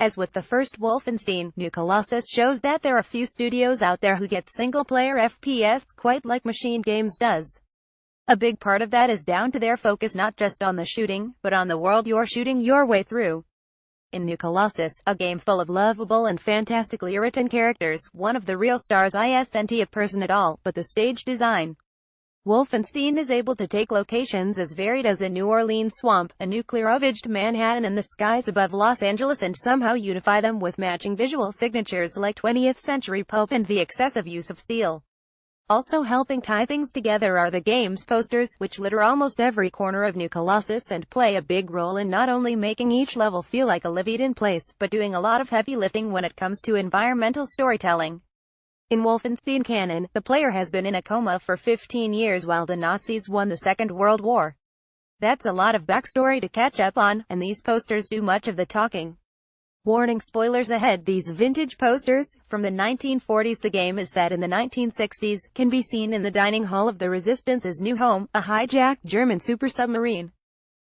As with the first Wolfenstein, New Colossus shows that there are few studios out there who get single-player FPS quite like Machine Games does. A big part of that is down to their focus not just on the shooting, but on the world you're shooting your way through. In New Colossus, a game full of lovable and fantastically written characters, one of the real stars isn't a person at all, but the stage design. Wolfenstein is able to take locations as varied as a New Orleans swamp, a nuclear-ravaged Manhattan and the skies above Los Angeles and somehow unify them with matching visual signatures like 20th century pulp and the excessive use of steel. Also helping tie things together are the game's posters, which litter almost every corner of New Colossus and play a big role in not only making each level feel like a lived-in place, but doing a lot of heavy lifting when it comes to environmental storytelling. In Wolfenstein canon, the player has been in a coma for 15 years while the Nazis won the Second World War. That's a lot of backstory to catch up on, and these posters do much of the talking. Warning, spoilers ahead. These vintage posters, from the 1940s, the game is set in the 1960s, can be seen in the dining hall of the Resistance's new home, a hijacked German super submarine.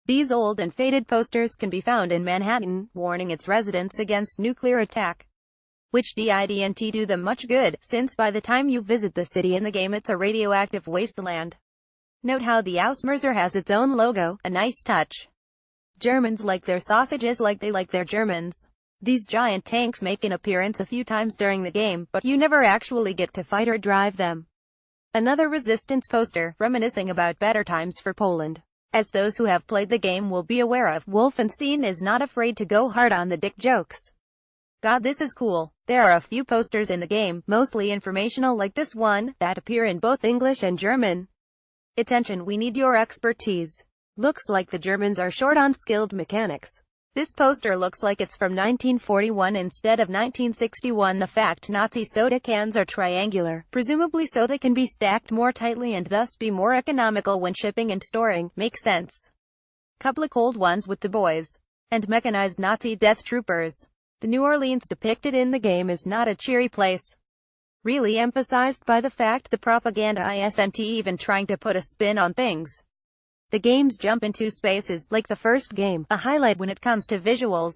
These old and faded posters can be found in Manhattan, warning its residents against nuclear attack. Which didn't do them much good, since by the time you visit the city in the game it's a radioactive wasteland. Note how the Ausmerzer has its own logo, a nice touch. Germans like their sausages like they like their Germans. These giant tanks make an appearance a few times during the game, but you never actually get to fight or drive them. Another Resistance poster, reminiscing about better times for Poland. As those who have played the game will be aware of, Wolfenstein is not afraid to go hard on the dick jokes. God, this is cool. There are a few posters in the game, mostly informational like this one, that appear in both English and German. Attention, we need your expertise. Looks like the Germans are short on skilled mechanics. This poster looks like it's from 1941 instead of 1961. The fact Nazi soda cans are triangular, presumably so they can be stacked more tightly and thus be more economical when shipping and storing, makes sense. Couple of cold ones with the boys. And mechanized Nazi death troopers. The New Orleans depicted in the game is not a cheery place. Really emphasized by the fact the propaganda isn't even trying to put a spin on things. The game's jump into space is, like the first game, a highlight when it comes to visuals.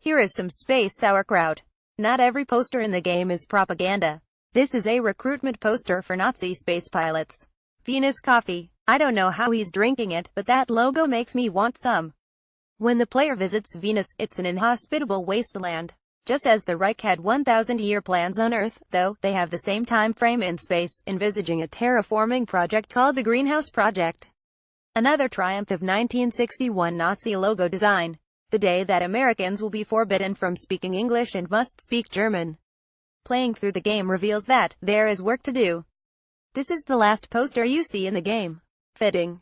Here is some space sauerkraut. Not every poster in the game is propaganda. This is a recruitment poster for Nazi space pilots. Venus coffee. I don't know how he's drinking it, but that logo makes me want some. When the player visits Venus, it's an inhospitable wasteland. Just as the Reich had 1,000-year plans on Earth, though, they have the same time frame in space, envisaging a terraforming project called the Greenhouse Project. Another triumph of 1961 Nazi logo design. The day that Americans will be forbidden from speaking English and must speak German. Playing through the game reveals that there is work to do. This is the last poster you see in the game. Fitting.